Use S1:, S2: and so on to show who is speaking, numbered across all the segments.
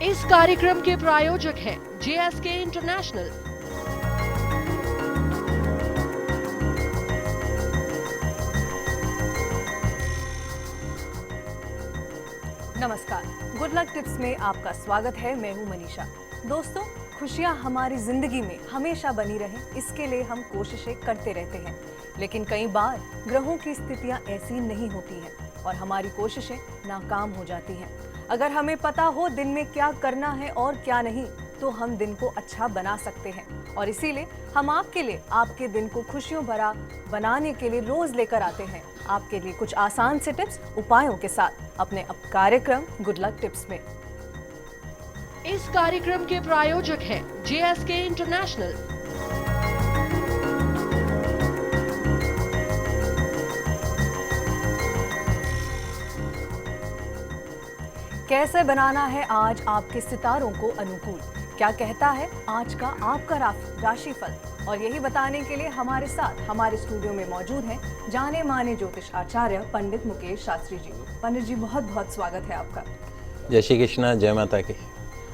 S1: इस कार्यक्रम के प्रायोजक हैं JSK इंटरनेशनल।
S2: नमस्कार, गुड लक टिप्स में आपका स्वागत है। मैं हूं मनीषा। दोस्तों, खुशियां हमारी जिंदगी में हमेशा बनी रहें, इसके लिए हम कोशिशें करते रहते हैं, लेकिन कई बार ग्रहों की स्थितियां ऐसी नहीं होती हैं और हमारी कोशिशें नाकाम हो जाती हैं। अगर हमें पता हो दिन में क्या करना है और क्या नहीं, तो हम दिन को अच्छा बना सकते हैं। और इसीलिए हम आपके लिए आपके दिन को खुशियों भरा बनाने के लिए रोज लेकर आते हैं आपके लिए कुछ आसान से टिप्स उपायों के साथ अपने कार्यक्रम गुड लक टिप्स में।
S1: इस कार्यक्रम के प्रायोजक हैं JSK इंटरनेशनल।
S2: कैसे बनाना है आज आपके सितारों को अनुकूल, क्या कहता है आज का आपका राशिफल, और यही बताने के लिए हमारे साथ हमारे स्टूडियो में मौजूद हैं जाने माने ज्योतिष आचार्य पंडित मुकेश शास्त्री जी। पंडित जी, बहुत बहुत स्वागत है आपका।
S3: जय श्री कृष्णा, जय माता की।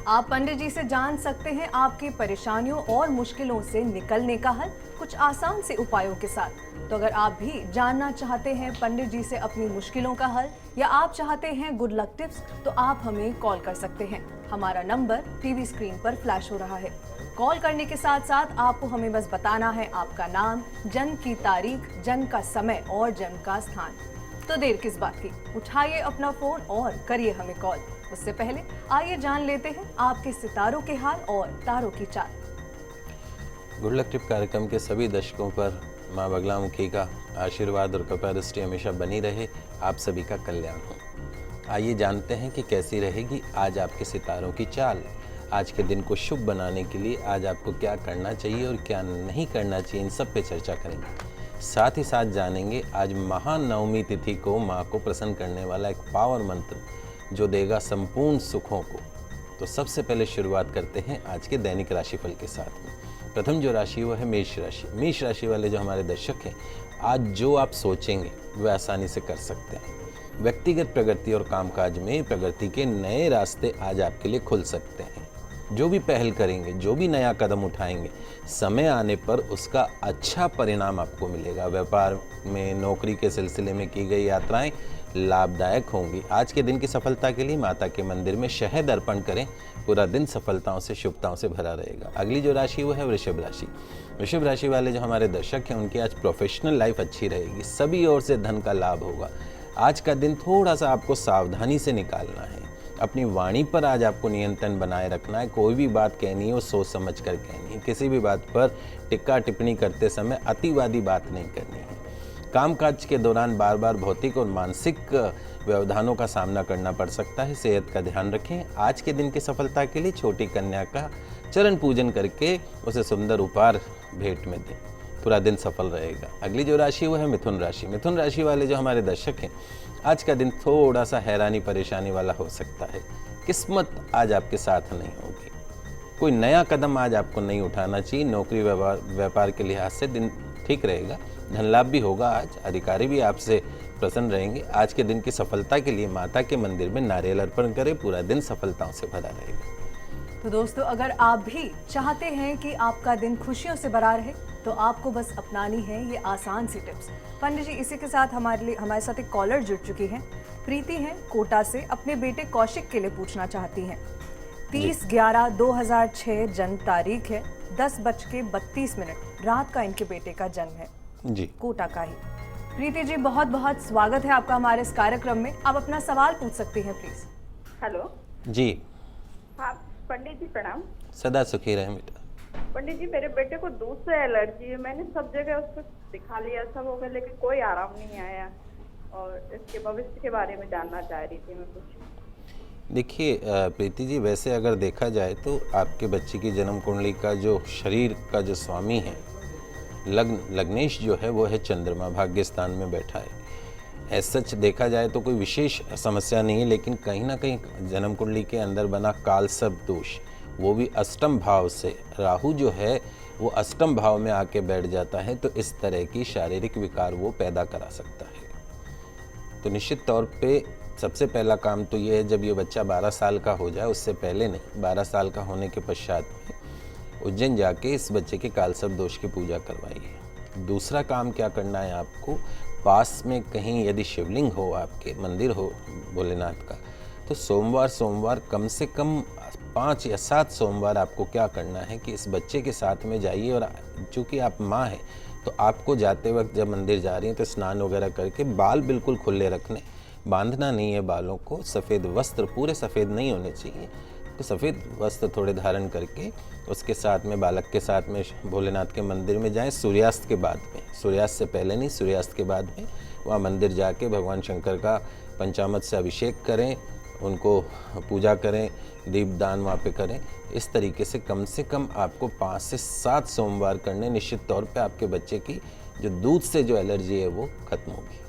S2: आप पंडित जी से जान सकते हैं आपकी परेशानियों और मुश्किलों से निकलने का हल कुछ आसान से उपायों के साथ। तो अगर आप भी जानना चाहते हैं पंडित जी से अपनी मुश्किलों का हल, या आप चाहते हैं गुड लक टिप्स, तो आप हमें कॉल कर सकते हैं। हमारा नंबर टीवी स्क्रीन पर फ्लैश हो रहा है। कॉल करने के साथ साथ आपको हमें बस बताना है आपका नाम, जन्म की तारीख, जन्म का समय और जन्म का स्थान। तो देर किस बात की, उठाइए अपना फोन और करिए हमें कॉल। उससे पहले आइए जान लेते हैं आपके सितारों के हाल और तारों की चाल।
S3: गुड लक टिप कार्यक्रम के सभी दर्शकों पर माँ बगलामुखी का आशीर्वाद और कृपा दृष्टि हमेशा बनी रहे। आप सभी का कल्याण हो। आइए जानते हैं कि कैसी रहेगी आज आपके सितारों की चाल। आज के दिन को शुभ बनाने के लिए आज आपको क्या करना चाहिए और क्या नहीं करना चाहिए, इन सब पे चर्चा करेंगे। साथ ही साथ जानेंगे आज महानवमी तिथि को माँ को प्रसन्न करने वाला एक पावर मंत्र जो देगा संपूर्ण सुखों को। तो सबसे पहले शुरुआत करते हैं आज के दैनिक राशिफल के साथ में। प्रथम जो राशि वो है मेष राशि। मेष राशि वाले जो हमारे दर्शक हैं, आज जो आप सोचेंगे वह आसानी से कर सकते हैं। व्यक्तिगत प्रगति और कामकाज में प्रगति के नए रास्ते आज आपके लिए खुल सकते हैं। जो भी पहल करेंगे, जो भी नया कदम उठाएंगे, समय आने पर उसका अच्छा परिणाम आपको मिलेगा। व्यापार में, नौकरी के सिलसिले में की गई यात्राएं लाभदायक होंगी। आज के दिन की सफलता के लिए माता के मंदिर में शहद अर्पण करें। पूरा दिन सफलताओं से, शुभताओं से भरा रहेगा। अगली जो राशि वो है वृषभ राशि। वृषभ राशि वाले जो हमारे दर्शक हैं, उनकी आज प्रोफेशनल लाइफ अच्छी रहेगी। सभी ओर से धन का लाभ होगा। आज का दिन थोड़ा सा आपको सावधानी से निकालना है। अपनी वाणी पर आज आपको नियंत्रण बनाए रखना है। कोई भी बात कहनी हो सोच समझ कर कहनी है। किसी भी बात पर टिक्का टिप्पणी करते समय अतिवादी बात नहीं करनी है। कामकाज के दौरान बार बार भौतिक और मानसिक व्यवधानों का सामना करना पड़ सकता है। सेहत का ध्यान रखें। आज के दिन की सफलता के लिए छोटी कन्या का चरण पूजन करके उसे सुंदर उपहार भेंट में दें। पूरा दिन सफल रहेगा। अगली जो राशि वो है मिथुन राशि। मिथुन राशि वाले जो हमारे दर्शक हैं, आज का दिन थोड़ा सा हैरानी परेशानी वाला हो सकता है। किस्मत आज आपके साथ नहीं होगी। कोई नया कदम आज आपको नहीं उठाना चाहिए। नौकरी व्यापार के लिहाज से दिन ठीक रहेगा। धन लाभ भी होगा। आज अधिकारी भी आपसे प्रसन्न रहेंगे। आज के दिन की सफलता के लिए माता के मंदिर में नारियल अर्पण करें। पूरा दिन सफलताओं से भरा रहेगा।
S2: तो दोस्तों, अगर आप भी चाहते हैं कि आपका दिन खुशियों से भरा रहे, तो आपको बस अपनानी है ये आसान सी टिप्स। पंडित जी, इसी के साथ हमारे साथ एक कॉलर जुड़ चुकी है। प्रीति है कोटा से, अपने बेटे कौशिक के लिए पूछना चाहती हैं। 30/11/2006 जन्म तारीख है, 10:32 रात का इनके बेटे का जन्म है
S3: जी,
S2: कोटा का ही। प्रीति जी, बहुत बहुत स्वागत है आपका हमारे इस कार्यक्रम में। आप अपना सवाल पूछ सकती हैं प्लीज।
S4: हेलो
S3: जी।
S4: हाँ पंडित जी, प्रणाम।
S3: सदा सुखी रहे बेटा।
S4: पंडित जी, मेरे बेटे को दूध से एलर्जी है। मैंने सब जगह उसको दिखा लिया, सब हो गया, लेकिन कोई आराम नहीं आया। और इसके भविष्य के बारे में जानना चाह रही थी मैं कुछ।
S3: देखिए प्रीति जी, वैसे अगर देखा जाए तो आपके बच्चे की जन्म कुंडली का जो शरीर का जो स्वामी है, लग्नेश जो है वो है चंद्रमा, भाग्य स्थान में बैठा है। ऐसा सच देखा जाए तो कोई विशेष समस्या नहीं है, लेकिन कहीं ना कहीं जन्म कुंडली के अंदर बना काल सर्प दोष, वो भी अष्टम भाव से, राहु जो है वो अष्टम भाव में आके बैठ जाता है, तो इस तरह की शारीरिक विकार वो पैदा करा सकता है। तो निश्चित तौर पे सबसे पहला काम तो ये है, जब ये बच्चा 12 साल का हो जाए, उससे पहले नहीं, 12 साल का होने के पश्चात में उज्जैन जाके इस बच्चे के कालसर्प दोष की पूजा करवाइए। दूसरा काम क्या करना है आपको, पास में कहीं यदि शिवलिंग हो, आपके मंदिर हो भोलेनाथ का, तो सोमवार कम से कम 5 या 7 सोमवार आपको क्या करना है कि इस बच्चे के साथ में जाइए। और चूँकि आप माँ हैं तो आपको जाते वक्त जब मंदिर जा रही हैं तो स्नान वगैरह करके बाल बिल्कुल खुले रखने, बांधना नहीं है बालों को, सफ़ेद वस्त्र, पूरे सफ़ेद नहीं होने चाहिए, तो सफ़ेद वस्त्र थोड़े धारण करके उसके साथ में बालक के साथ में भोलेनाथ के मंदिर में जाएं। सूर्यास्त के बाद में, सूर्यास्त से पहले नहीं, सूर्यास्त के बाद में वहाँ मंदिर जाके भगवान शंकर का पंचामृत से अभिषेक करें, उनको पूजा करें, दीपदान वहाँ पे करें। इस तरीके से कम आपको 5 से 7 सोमवार करने, निश्चित तौर पे आपके बच्चे की जो दूध से जो एलर्जी है वो खत्म होगी।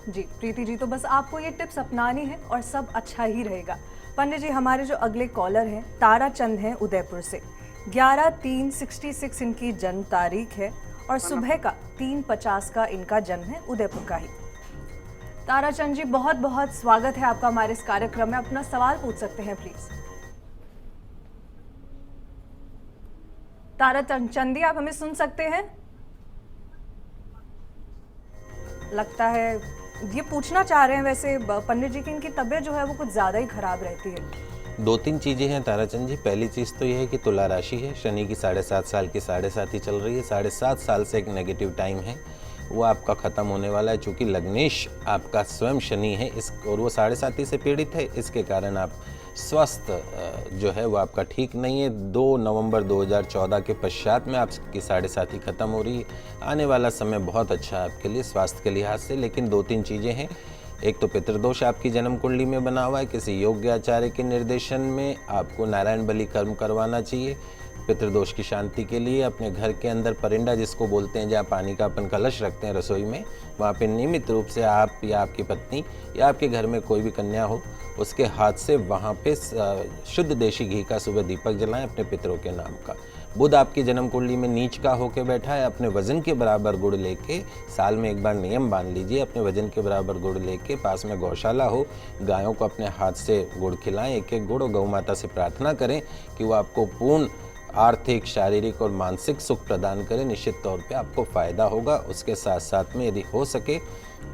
S2: जी प्रीति जी, तो बस आपको ये टिप्स अपनानी है और सब अच्छा ही रहेगा। पंडित जी, हमारे जो अगले कॉलर हैं तारा चंद हैं उदयपुर से। 11/3/66 इनकी जन्म तारीख है और सुबह का 3:50 का इनका जन्म है, उदयपुर का ही। तारा चंद जी, बहुत बहुत स्वागत है आपका हमारे इस कार्यक्रम में। अपना सवाल पूछ सकते हैं प्लीज। तारा चंद जी, आप हमें सुन सकते हैं? लगता है ये पूछना चाह रहे हैं वैसे पंडित जी की इनकी तबीयत जो है वो कुछ ज़्यादा ही खराब रहती है।
S3: 2-3 चीज़ें हैं ताराचंद जी। पहली चीज़ तो ये है कि तुला राशि है, शनि की 7.5 साल की 7.5 ही चल रही है। 7.5 साल से एक नेगेटिव टाइम है, वो आपका ख़त्म होने वाला है। चूँकि लग्नेश आपका स्वयं शनि है इस, और वो 7.5 से पीड़ित है, इसके कारण आप स्वास्थ्य जो है वो आपका ठीक नहीं है। 2 नवंबर 2014 के पश्चात में आपकी 7.5 खत्म हो रही है। आने वाला समय बहुत अच्छा है आपके लिए स्वास्थ्य के लिहाज से। लेकिन 2-3 चीज़ें हैं। एक तो पितृदोष आपकी जन्म कुंडली में बना हुआ है, किसी योग्य आचार्य के निर्देशन में आपको नारायण बलि कर्म करवाना चाहिए पितृदोष की शांति के लिए। अपने घर के अंदर परिंदा जिसको बोलते हैं, जहाँ पानी का अपन कलश रखते हैं रसोई में, वहाँ पे नियमित रूप से आप या आपकी पत्नी या आपके घर में कोई भी कन्या हो, उसके हाथ से वहाँ पे शुद्ध देशी घी का सुबह दीपक जलाएं अपने पितरों के नाम का। बुध आपकी जन्म कुंडली में नीच का होके बैठा है। अपने वजन के बराबर गुड़ लेके, साल में एक बार नियम बांध लीजिए, अपने वजन के बराबर गुड़ लेके, पास में गौशाला हो, गायों को अपने हाथ से गुड़ खिलाएं, एक गुड़, और गौ माता से प्रार्थना करें कि वो आपको पूर्ण आर्थिक, शारीरिक और मानसिक सुख प्रदान करें। निश्चित तौर पे आपको फ़ायदा होगा। उसके साथ साथ में यदि हो सके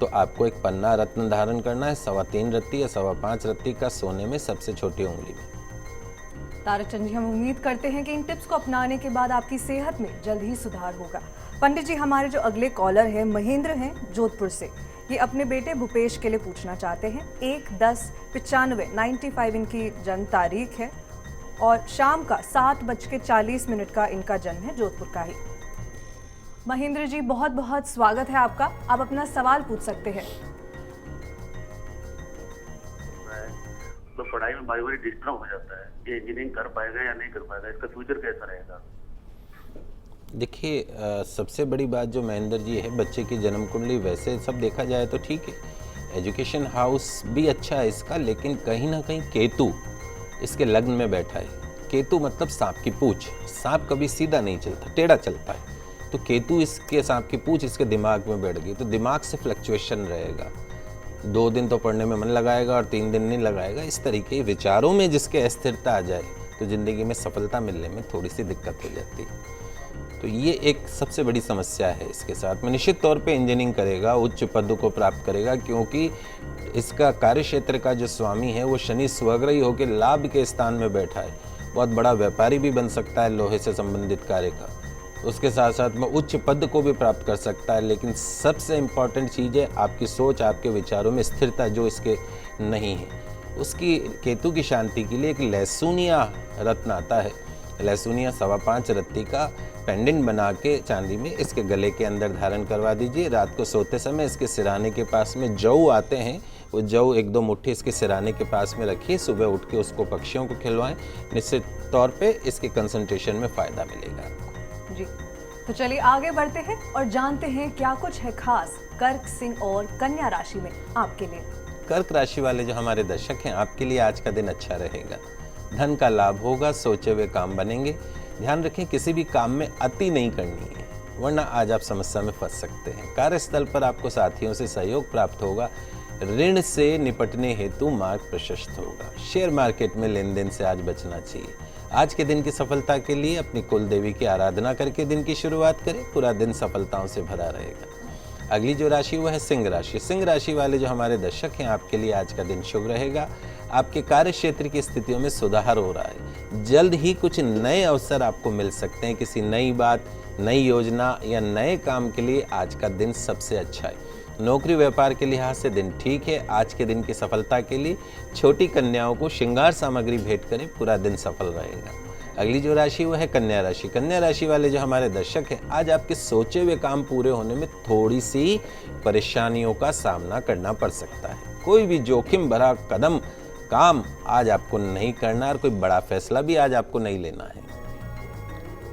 S3: तो आपको एक पन्ना रत्न धारण करना है, 3.25 रत्ती या 5.25 रत्ती का, सोने में सबसे छोटी उंगली में।
S2: ताराचंद जी, हम उम्मीद करते हैं कि इन टिप्स को अपनाने के बाद आपकी सेहत में जल्द ही सुधार होगा। पंडित जी, हमारे जो अगले कॉलर हैं महेंद्र हैं जोधपुर से। ये अपने बेटे भूपेश के लिए पूछना चाहते हैं। 1/10/95 इनकी जन्म तारीख है और शाम का 7:40 का इनका जन्म है, जोधपुर का ही। महेंद्र जी, बहुत बहुत स्वागत है आपका। आप अपना सवाल पूछ सकते हैं।
S5: तो पढ़ाई में बारी बारी डिस्टर्ब हो जाता है, ये इंजीनियरिंग कर पाएगा या नहीं कर पाएगा, इसका फ्यूचर कैसा रहेगा?
S3: देखिए, सबसे बड़ी बात जो महेंद्र जी है, बच्चे की जन्म कुंडली वैसे सब देखा जाए तो ठीक है, एजुकेशन हाउस भी अच्छा है इसका, लेकिन कहीं ना कहीं केतु इसके लग्न में बैठा है। केतु मतलब सांप की पूंछ। सांप कभी सीधा नहीं चलता, टेढ़ा चलता है। तो केतु इसके सांप की पूंछ इसके दिमाग में बैठ गई, तो दिमाग से फ्लक्चुएशन रहेगा। 2 दिन तो पढ़ने में मन लगाएगा और 3 दिन नहीं लगाएगा। इस तरीके विचारों में जिसके अस्थिरता आ जाए तो ज़िंदगी में सफलता मिलने में थोड़ी सी दिक्कत हो जाती है। तो ये एक सबसे बड़ी समस्या है इसके साथ में। निश्चित तौर पे इंजीनियरिंग करेगा, उच्च पद को प्राप्त करेगा, क्योंकि इसका कार्य क्षेत्र का जो स्वामी है वो शनि स्वग्रही होकर लाभ के स्थान में बैठा है। बहुत बड़ा व्यापारी भी बन सकता है लोहे से संबंधित कार्य का, उसके साथ साथ में उच्च पद को भी प्राप्त कर सकता है। लेकिन सबसे इम्पॉर्टेंट चीज़ है आपकी सोच, आपके विचारों में स्थिरता जो इसके नहीं है। उसकी केतु की शांति के लिए एक लहसुनिया रत्न आता है, लहसुनिया 5.25 रत्ती का पेंडेंट बना के चांदी में इसके गले के अंदर धारण करवा दीजिए। रात को सोते समय इसके सिराने के पास में जौ आते हैं, वो जौ 1-2 मुट्ठी इसके सिराने के पास में रखिए। सुबह उठ के उसको पक्षियों को खिलवाएं। निश्चित तौर पे इसके कंसंट्रेशन में फ़ायदा मिलेगा आपको।
S2: जी, तो चलिए आगे बढ़ते हैं और जानते हैं क्या कुछ है खास कर्क, सिंह और कन्या राशि में आपके लिए।
S3: कर्क राशि वाले जो हमारे दर्शक हैं, आपके लिए आज का दिन अच्छा रहेगा। धन का लाभ होगा, सोचे हुए काम बनेंगे। ध्यान रखें, किसी भी काम में अति नहीं करनी है, वरना आज आप समस्या में फंस सकते हैं। कार्यस्थल पर आपको साथियों से सहयोग प्राप्त होगा। ऋण से निपटने हेतु मार्ग प्रशस्त होगा। शेयर मार्केट में लेन देन से आज बचना चाहिए। आज के दिन की सफलता के लिए अपनी कुल देवी की आराधना करके दिन की शुरुआत करें। पूरा दिन सफलताओं से भरा रहेगा। अगली जो राशि वो है सिंह राशि। सिंह राशि वाले जो हमारे दर्शक हैं, आपके लिए आज का दिन शुभ रहेगा। आपके कार्य क्षेत्र की स्थितियों में सुधार हो रहा है। जल्द ही कुछ नए अवसर आपको मिल सकते हैं। किसी नई बात, नई योजना या नए काम के लिए आज का दिन सबसे अच्छा है। नौकरी व्यापार के लिहाज से दिन ठीक है। आज के दिन की सफलता के लिए छोटी कन्याओं को श्रृंगार सामग्री भेंट करें। पूरा दिन सफल रहेगा। अगली जो राशि वो है कन्या राशि। कन्या राशि वाले जो हमारे दर्शक हैं, आज आपके सोचे हुए काम पूरे होने में थोड़ी सी परेशानियों का सामना करना पड़ सकता है। कोई भी जोखिम भरा काम आज आपको नहीं करना और कोई बड़ा फैसला भी आज आपको नहीं लेना है।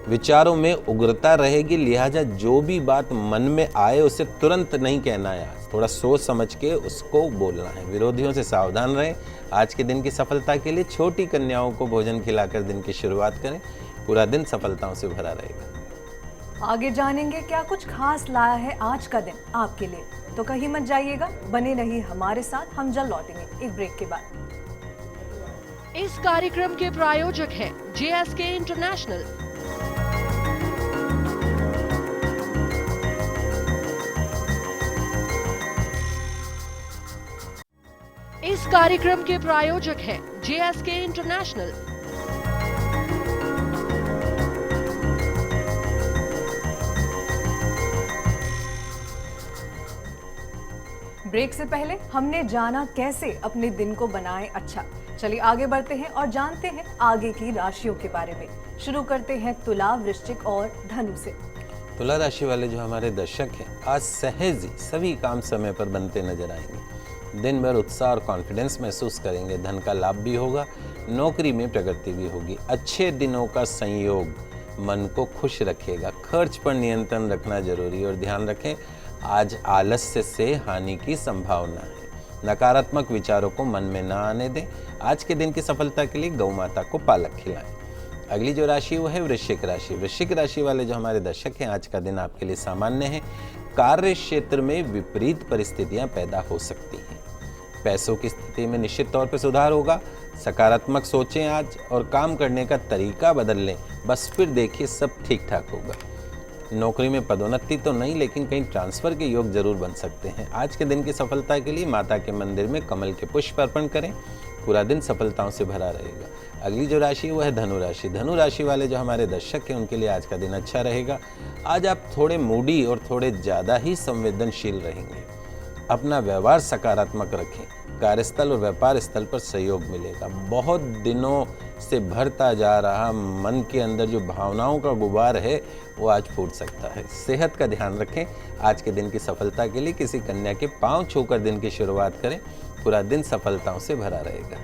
S3: विचारों में उग्रता रहेगी, लिहाजा जो भी बात मन में आए उसे तुरंत नहीं कहना है। आज थोड़ा सोच समझ के उसको बोलना है। विरोधियों से सावधान रहें। आज के दिन की सफलता के लिए छोटी कन्याओं को भोजन खिलाकर दिन की शुरुआत करें। पूरा दिन सफलताओं से भरा रहेगा।
S2: आगे जानेंगे क्या कुछ खास लाया है आज का दिन आपके लिए, तो कहीं मत जाइएगा, बने रहिए हमारे साथ। हम जल्द लौटेंगे एक ब्रेक के बाद।
S1: इस कार्यक्रम के प्रायोजक हैं JSK इंटरनेशनल। इस कार्यक्रम के प्रायोजक हैं JSK इंटरनेशनल।
S2: ब्रेक से पहले हमने जाना कैसे अपने दिन को बनाएं अच्छा। चलिए आगे बढ़ते हैं और जानते हैं आगे की राशियों के बारे में। शुरू करते हैं तुला, वृश्चिक और धनु से।
S3: तुला राशि वाले जो हमारे दर्शक हैं, आज सहज ही सभी काम समय पर बनते नजर आएंगे। दिन भर उत्साह और कॉन्फिडेंस महसूस करेंगे। धन का लाभ भी होगा, नौकरी में प्रगति भी होगी। अच्छे दिनों का संयोग मन को खुश रखेगा। खर्च पर नियंत्रण रखना जरूरी और ध्यान रखें, आज आलस्य से हानि की संभावना है। नकारात्मक विचारों को मन में न आने दें। आज के दिन की सफलता के लिए गौ माता को पालक खिलाएं। अगली जो राशि वो है वृश्चिक राशि। वृश्चिक राशि वाले जो हमारे दर्शक हैं, आज का दिन आपके लिए सामान्य है। कार्य क्षेत्र में विपरीत परिस्थितियां पैदा हो सकती हैं। पैसों की स्थिति में निश्चित तौर पर सुधार होगा। सकारात्मक सोचें आज और काम करने का तरीका बदल लें, बस फिर देखिए सब ठीक ठाक होगा। नौकरी में पदोन्नति तो नहीं, लेकिन कहीं ट्रांसफर के योग जरूर बन सकते हैं। आज के दिन की सफलता के लिए माता के मंदिर में कमल के पुष्प अर्पण करें। पूरा दिन सफलताओं से भरा रहेगा। अगली जो राशि वो है धनु राशि। धनु राशि वाले जो हमारे दर्शक हैं, उनके लिए आज का दिन अच्छा रहेगा। आज आप थोड़े मूडी और थोड़े ज़्यादा ही संवेदनशील रहेंगे। अपना व्यवहार सकारात्मक रखें। कार्यस्थल और व्यापार स्थल पर सहयोग मिलेगा। बहुत दिनों से भरता जा रहा मन के अंदर जो भावनाओं का गुबार है, वो आज फूट सकता है। सेहत का ध्यान रखें। आज के दिन की सफलता के लिए किसी कन्या के पांव छूकर दिन की शुरुआत करें। पूरा दिन सफलताओं से भरा रहेगा।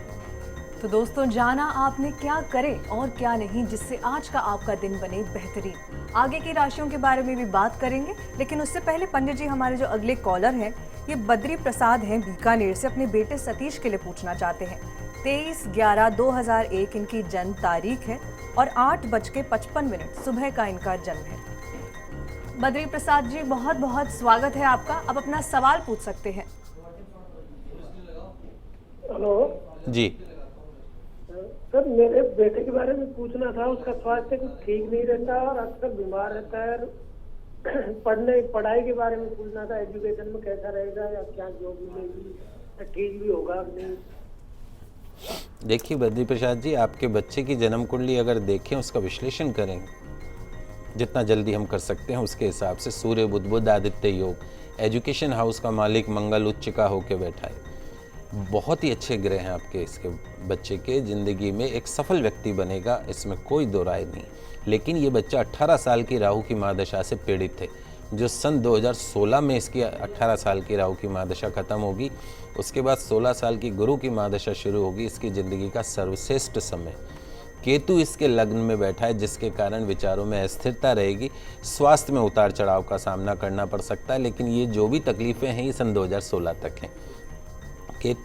S2: तो दोस्तों, जाना आपने क्या करें और क्या नहीं, जिससे आज का आपका दिन बने बेहतरीन। आगे की राशियों के बारे में भी बात करेंगे, लेकिन उससे पहले पंडित जी, हमारे जो अगले कॉलर हैं, ये बद्री प्रसाद हैं बीकानेर से। अपने बेटे सतीश के लिए पूछना चाहते हैं। 23/11/2001 इनकी जन्म तारीख है और 8:55 सुबह का इनका जन्म है। बद्री प्रसाद जी, बहुत बहुत स्वागत है आपका। अब अपना सवाल पूछ सकते हैं।
S6: हेलो
S3: जी
S6: सर, मेरे बेटे के बारे में पूछना था। उसका स्वास्थ्य कुछ ठीक नहीं रहता और अक्सर बीमार रहता है। पढ़ाई के बारे में पूछना था। एजुकेशन में कैसा रहेगा या क्या जॉब मिलेगी या ठीक भी होगा नहीं?
S3: देखिए बद्री प्रसाद जी, आपके बच्चे की जन्म कुंडली अगर देखें, उसका विश्लेषण करें, जितना जल्दी हम कर सकते हैं उसके हिसाब से सूर्य बुध बुध आदित्य योग, एजुकेशन हाउस का मालिक मंगल उच्च का होके बैठा है। बहुत ही अच्छे ग्रह हैं आपके इसके बच्चे के। ज़िंदगी में एक सफल व्यक्ति बनेगा, इसमें कोई दो राय नहीं। लेकिन ये बच्चा 18 साल की राहु की महादशा से पीड़ित है। जो सन 2016 में इसकी 18 साल की राहु की महादशा खत्म होगी, उसके बाद 16 साल की गुरु की महादशा शुरू होगी। इसकी ज़िंदगी का सर्वश्रेष्ठ समय। केतु इसके लग्न में बैठा है, जिसके कारण विचारों में अस्थिरता रहेगी। स्वास्थ्य में उतार चढ़ाव का सामना करना पड़ सकता है, लेकिन ये जो भी तकलीफ़ें हैं, ये सन 2016 तक हैं।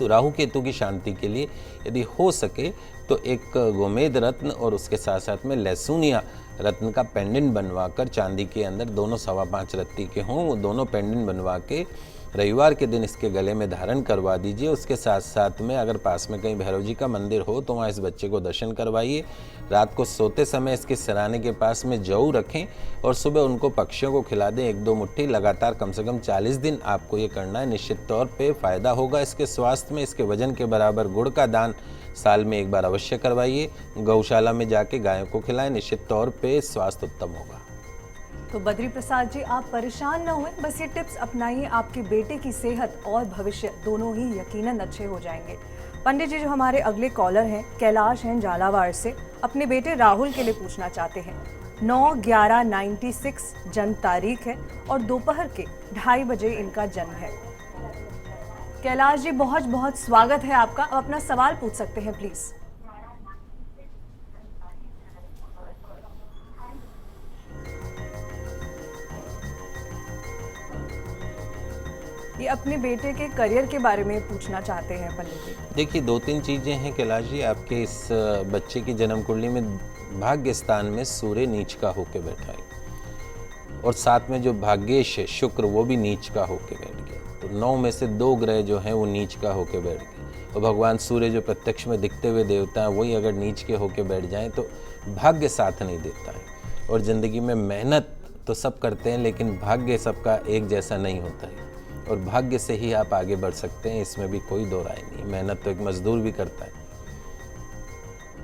S3: राहु केतु की शांति के लिए यदि हो सके तो एक गोमेद रत्न और उसके साथ साथ में लहसुनिया रत्न का पेंडेंट बनवा कर, चांदी के अंदर दोनों 5.25 रत्ती के हों, वो दोनों पेंडेंट बनवा के रविवार के दिन इसके गले में धारण करवा दीजिए। उसके साथ साथ में अगर पास में कहीं भैरव जी का मंदिर हो तो वहाँ इस बच्चे को दर्शन करवाइए। रात को सोते समय इसके सिराने के पास में जौ रखें और सुबह उनको पक्षियों को खिला दें 1-2 मुट्ठी। लगातार कम से कम 40 दिन आपको ये करना है। निश्चित तौर पे फ़ायदा होगा इसके स्वास्थ्य में। इसके वजन के बराबर गुड़ का दान साल में 1 बार अवश्य करवाइए। गौशाला में जाके गायों को खिलाएं। निश्चित तौर पे स्वास्थ्य उत्तम होगा।
S2: तो बद्री प्रसाद जी, आप परेशान न हुए, बस ये टिप्स अपनाइए, आपके बेटे की सेहत और भविष्य दोनों ही यकीनन अच्छे हो जाएंगे। पंडित जी, जो हमारे अगले कॉलर हैं कैलाश हैं झालावाड़ से, अपने बेटे राहुल के लिए पूछना चाहते हैं। 9/11/96 जन्म तारीख है और दोपहर के 2:30 बजे इनका जन्म है। कैलाश जी, बहुत बहुत स्वागत है आपका। अब अपना सवाल पूछ सकते हैं प्लीज। ये अपने बेटे के करियर के बारे में पूछना चाहते हैं पंडित जी।
S3: देखिए, 2-3 चीज़ें हैं कैलाश जी। आपके इस बच्चे की जन्म कुंडली में भाग्य स्थान में सूर्य नीच का होके बैठा है और साथ में जो भाग्येश है शुक्र वो भी नीच का होके बैठ गया। तो 9 में से 2 ग्रह जो हैं वो नीच का होके बैठ गए और भगवान सूर्य जो प्रत्यक्ष में दिखते हुए देवता हैं वही अगर नीच के होके बैठ जाएं तो भाग्य साथ नहीं देता है। और ज़िंदगी में मेहनत तो सब करते हैं लेकिन भाग्य सबका एक जैसा नहीं होता है और भाग्य से ही आप आगे बढ़ सकते हैं, इसमें भी कोई दो राय नहीं। मेहनत तो एक मजदूर भी करता है।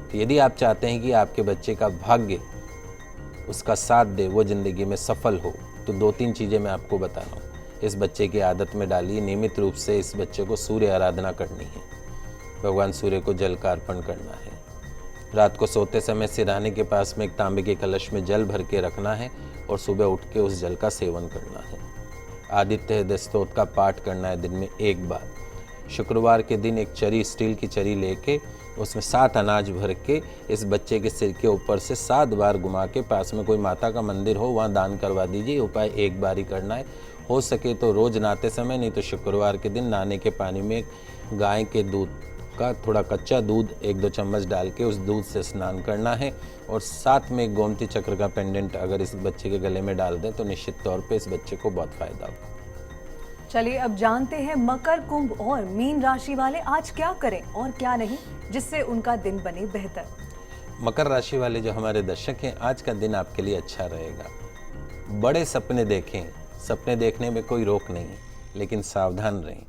S3: तो यदि आप चाहते हैं कि आपके बच्चे का भाग्य उसका साथ दे, वो ज़िंदगी में सफल हो, तो 2-3 चीज़ें मैं आपको बता रहा हूँ। इस बच्चे की आदत में डालिए, नियमित रूप से इस बच्चे को सूर्य आराधना करनी है। भगवान सूर्य को जल का अर्पण करना है। रात को सोते समय सिरहाने के पास में एक तांबे के कलश में जल भर के रखना है और सुबह उठ के उस जल का सेवन करना है। आदित्य हृदय स्तोत्र का पाठ करना है दिन में 1 बार। शुक्रवार के दिन एक चरी, स्टील की चरी लेके उसमें 7 अनाज भर के इस बच्चे के सिर के ऊपर से 7 बार घुमा के पास में कोई माता का मंदिर हो वहाँ दान करवा दीजिए। उपाय 1 बार ही करना है। हो सके तो रोज़ नहाते समय, नहीं तो शुक्रवार के दिन नहाने के पानी में गाय के दूध का थोड़ा कच्चा दूध 1-2 चम्मच डाल के उस दूध से स्नान करना है और साथ में एक गोमती चक्र का पेंडेंट अगर इस बच्चे के गले में डाल दें तो निश्चित तौर पे इस बच्चे को बहुत फायदा होगा।
S2: चलिए अब जानते हैं मकर, कुंभ और मीन राशि वाले आज क्या करें और क्या नहीं, जिससे उनका दिन बने बेहतर।
S3: मकर राशि वाले जो हमारे दर्शक हैं, आज का दिन आपके लिए अच्छा रहेगा। बड़े सपने देखें, सपने देखने में कोई रोक नहीं है, लेकिन सावधान रहें।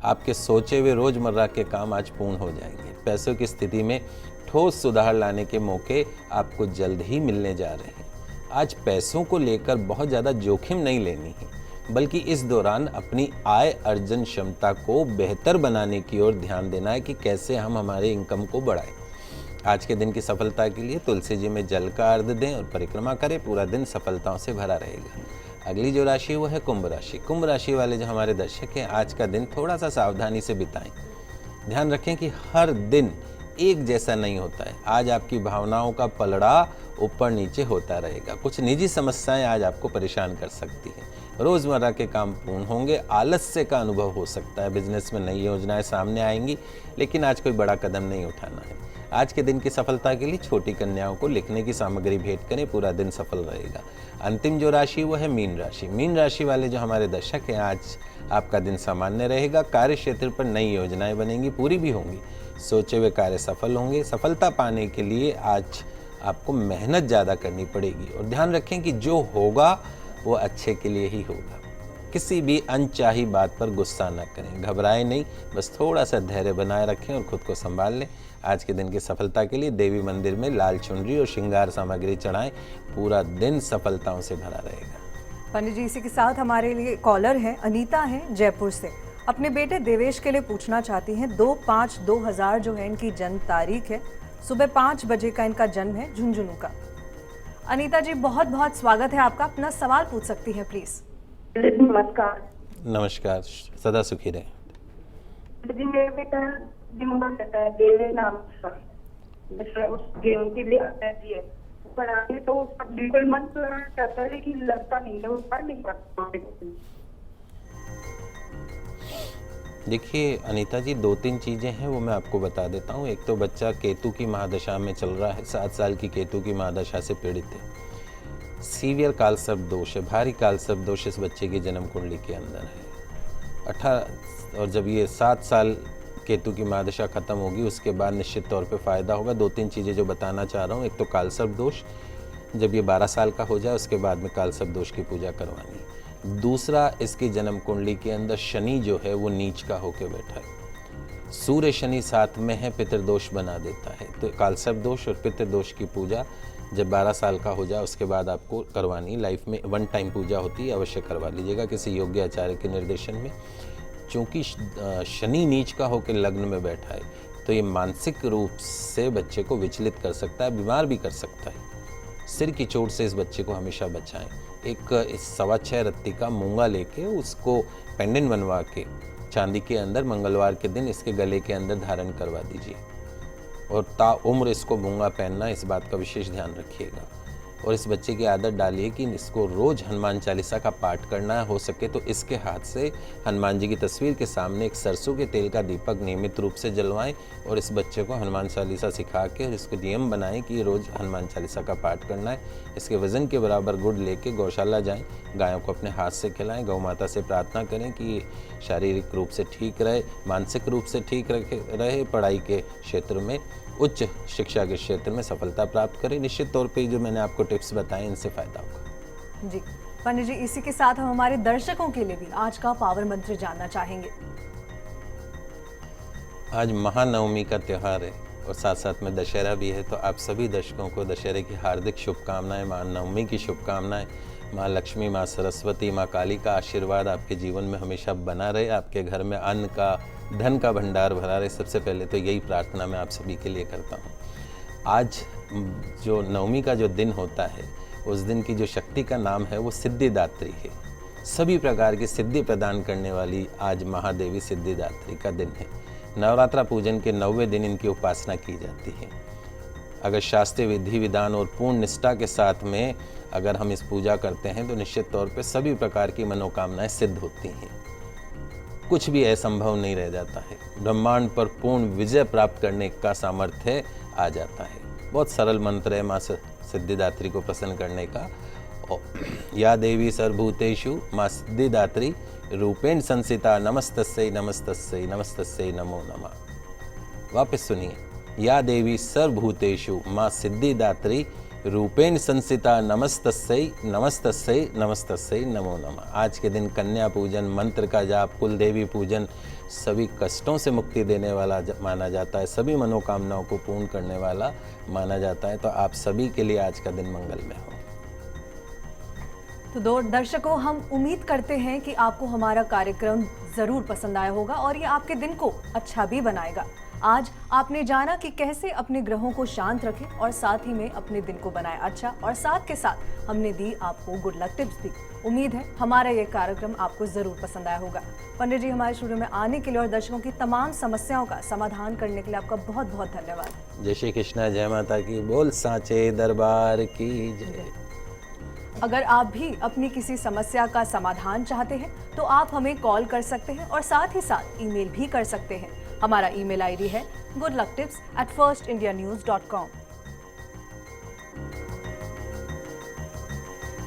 S3: आपके सोचे हुए रोजमर्रा के काम आज पूर्ण हो जाएंगे। पैसों की स्थिति में ठोस सुधार लाने के मौके आपको जल्द ही मिलने जा रहे हैं। आज पैसों को लेकर बहुत ज़्यादा जोखिम नहीं लेनी है, बल्कि इस दौरान अपनी आय अर्जन क्षमता को बेहतर बनाने की ओर ध्यान देना है कि कैसे हम हमारे इनकम को बढ़ाएं। आज के दिन की सफलता के लिए तुलसी जी में जल का अर्घ दें और परिक्रमा करें। पूरा दिन सफलताओं से भरा रहेगा। अगली जो राशि वो है कुंभ राशि। कुंभ राशि वाले जो हमारे दर्शक हैं, आज का दिन थोड़ा सा सावधानी से बिताएं। ध्यान रखें कि हर दिन एक जैसा नहीं होता है। आज आपकी भावनाओं का पलड़ा ऊपर नीचे होता रहेगा। कुछ निजी समस्याएं आज आपको परेशान कर सकती हैं। रोज़मर्रा के काम पूर्ण होंगे। आलस्य का अनुभव हो सकता है। बिजनेस में नई योजनाएं सामने आएंगी, लेकिन आज कोई बड़ा कदम नहीं उठाना है। आज के दिन की सफलता के लिए छोटी कन्याओं को लिखने की सामग्री भेंट करें। पूरा दिन सफल रहेगा। अंतिम जो राशि वो है मीन राशि। मीन राशि वाले जो हमारे दर्शक हैं, आज आपका दिन सामान्य रहेगा। कार्य क्षेत्र पर नई योजनाएं बनेंगी, पूरी भी होंगी। सोचे हुए कार्य सफल होंगे। सफलता पाने के लिए आज आपको मेहनत ज़्यादा करनी पड़ेगी और ध्यान रखें कि जो होगा वो अच्छे के लिए ही होगा। किसी भी अनचाही बात पर गुस्सा न करें, घबराएं नहीं, बस थोड़ा सा धैर्य बनाए रखें और खुद को संभाल लें। आज के दिन की सफलता के लिए देवी मंदिर में लाल चुनरी और श्रृंगार सामग्री चढ़ाएं। पूरा दिन सफलताओं से भरा रहेगा।
S2: पंडित जी, इसी के साथ हमारे लिए कॉलर हैं अनीता हैं जयपुर से। अपने बेटे देवेश के लिए पूछना चाहती हैं। 2/5/2000 जो है इनकी जन्म तारीख है। सुबह 5 बजे का इनका जन्म है, झुंझुनू का। अनीता जी, बहुत बहुत स्वागत है आपका। अपना सवाल पूछ सकती हैं प्लीज।
S4: नमस्कार।
S3: नमस्कार, सदा सुखी रहें।
S4: जी, मेरा बेटा बीमार रहता है, देवे नाम का। उस गेम के लिए एलर्जी है। पढ़ाने तो उसका बिल्कुल मन करता है, लेकिन लगता नहीं है, वो पढ़ नहीं पाता।
S3: देखिए अनीता जी, 2-3 चीज़ें हैं वो मैं आपको बता देता हूँ। एक तो बच्चा केतु की महादशा में चल रहा है, 7 साल की केतु की महादशा से पीड़ित है। सीवियर कालसर्प दोष है, भारी कालसर्प दोष इस बच्चे की जन्म कुंडली के अंदर है। 18 और जब ये 7 साल केतु की महादशा खत्म होगी उसके बाद निश्चित तौर पे फ़ायदा होगा। 2-3 चीज़ें जो बताना चाह रहा हूँ, एक तो कालसर्प दोष, जब ये 12 साल का हो जाए उसके बाद में कालसर्प दोष की पूजा करवानी है। दूसरा, इसकी जन्म कुंडली के अंदर शनि जो है वो नीच का होके बैठा है, सूर्य शनि साथ में है, पितृदोष बना देता है। तो कालसर्प दोष और पितृदोष की पूजा जब 12 साल का हो जाए उसके बाद आपको करवानी। लाइफ में 1 टाइम पूजा होती है, अवश्य करवा लीजिएगा किसी योग्य आचार्य के निर्देशन में। चूँकि शनि नीच का होकर लग्न में बैठा है तो ये मानसिक रूप से बच्चे को विचलित कर सकता है, बीमार भी कर सकता है। सिर की चोट से इस बच्चे को हमेशा बचाएं। एक 6.25 रत्ती का मूंगा लेके उसको पेंडेंट बनवा के चांदी के अंदर मंगलवार के दिन इसके गले के अंदर धारण करवा दीजिए और ताउम्र इसको मूंगा पहनना, इस बात का विशेष ध्यान रखिएगा। और इस बच्चे की आदत डालिए कि इसको रोज़ हनुमान चालीसा का पाठ करना है। हो सके तो इसके हाथ से हनुमान जी की तस्वीर के सामने एक सरसों के तेल का दीपक नियमित रूप से जलवाएं और इस बच्चे को हनुमान चालीसा सिखा के इसको नियम बनाएं कि रोज़ हनुमान चालीसा का पाठ करना है। इसके वज़न के बराबर गुड़ लेके गौशाला जाएं, गायों को अपने हाथ से खिलाएं, गौ माता से प्रार्थना करें कि शारीरिक रूप से ठीक रहे, मानसिक रूप से ठीक रहे, पढ़ाई के क्षेत्र में, उच्च शिक्षा के क्षेत्र में सफलता प्राप्त करें। निश्चित तौर पे जो मैंने आपको टिप्स बताए इनसे फायदा होगा।
S2: जी पंडित जी, इसी के साथ हम हमारे दर्शकों के लिए भी आज का पावर मंत्र जानना चाहेंगे।
S3: आज महानवमी का त्यौहार है और साथ साथ में दशहरा भी है, तो आप सभी दर्शकों को दशहरे की हार्दिक शुभकामनाएं, महानवमी की शुभकामनाएं। माँ लक्ष्मी, माँ सरस्वती, माँ काली का आशीर्वाद आपके जीवन में हमेशा बना रहे, आपके घर में अन्न का, धन का भंडार भरा रहे। सबसे पहले तो यही प्रार्थना मैं आप सभी के लिए करता हूँ। आज जो नवमी का जो दिन होता है उस दिन की जो शक्ति का नाम है वो सिद्धिदात्री है। सभी प्रकार की सिद्धि प्रदान करने वाली आज महादेवी सिद्धिदात्री का दिन है। नवरात्रा पूजन के 9वें दिन इनकी उपासना की जाती है। अगर शास्त्रीय विधि विधान और पूर्ण निष्ठा के साथ में अगर हम इस पूजा करते हैं तो निश्चित तौर पे सभी प्रकार की मनोकामनाएं सिद्ध होती हैं। कुछ भी असंभव नहीं रह जाता है। ब्रह्मांड पर पूर्ण विजय प्राप्त करने का सामर्थ्य आ जाता है। बहुत सरल मंत्र है माँ सिद्धिदात्री को प्रसन्न करने का। या देवी सर्वभूतेषु माँ सिद्धिदात्री रूपेण संसिता नमस्तस्यै नमस्तस्यै नमस्तस्यै नमो नमः। वापस सुनिए, या देवी सर्वभूतेषु माँ सिद्धिदात्री रूपेण संसिता नमस्तस्यै नमस्तस्यै नमस्तस्यै नमो नमः। आज के दिन कन्या पूजन, मंत्र का जाप, कुल देवी पूजन सभी कष्टों से मुक्ति देने वाला माना जाता है, सभी मनोकामनाओं को पूर्ण करने वाला माना जाता है। तो आप सभी के लिए आज का दिन मंगलमय हो।
S2: तो दर्शकों, हम उम्मीद करते हैं कि आपको हमारा कार्यक्रम जरूर पसंद आया होगा और ये आपके दिन को अच्छा भी बनाएगा। आज आपने जाना कि कैसे अपने ग्रहों को शांत रखें और साथ ही में अपने दिन को बनाए अच्छा, और साथ के साथ हमने दी आपको गुड लक टिप्स भी। उम्मीद है हमारा ये कार्यक्रम आपको जरूर पसंद आया होगा। पंडित जी, हमारे स्टूडियो में आने के लिए और दर्शकों की तमाम समस्याओं का समाधान करने के लिए आपका बहुत बहुत धन्यवाद।
S3: जय श्री कृष्णा, जय माता की, बोल सांचे दरबार की जय।
S2: अगर आप भी अपनी किसी समस्या का समाधान चाहते हैं तो आप हमें कॉल कर सकते हैं और साथ ही साथ ईमेल भी कर सकते हैं। हमारा ईमेल आईडी है goodlucktips@firstindianews.com।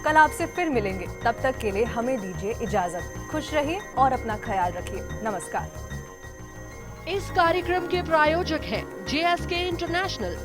S2: कल आपसे फिर मिलेंगे, तब तक के लिए हमें दीजिए इजाजत। खुश रहिए और अपना ख्याल रखिए। नमस्कार।
S1: इस कार्यक्रम के प्रायोजक हैं JSK इंटरनेशनल,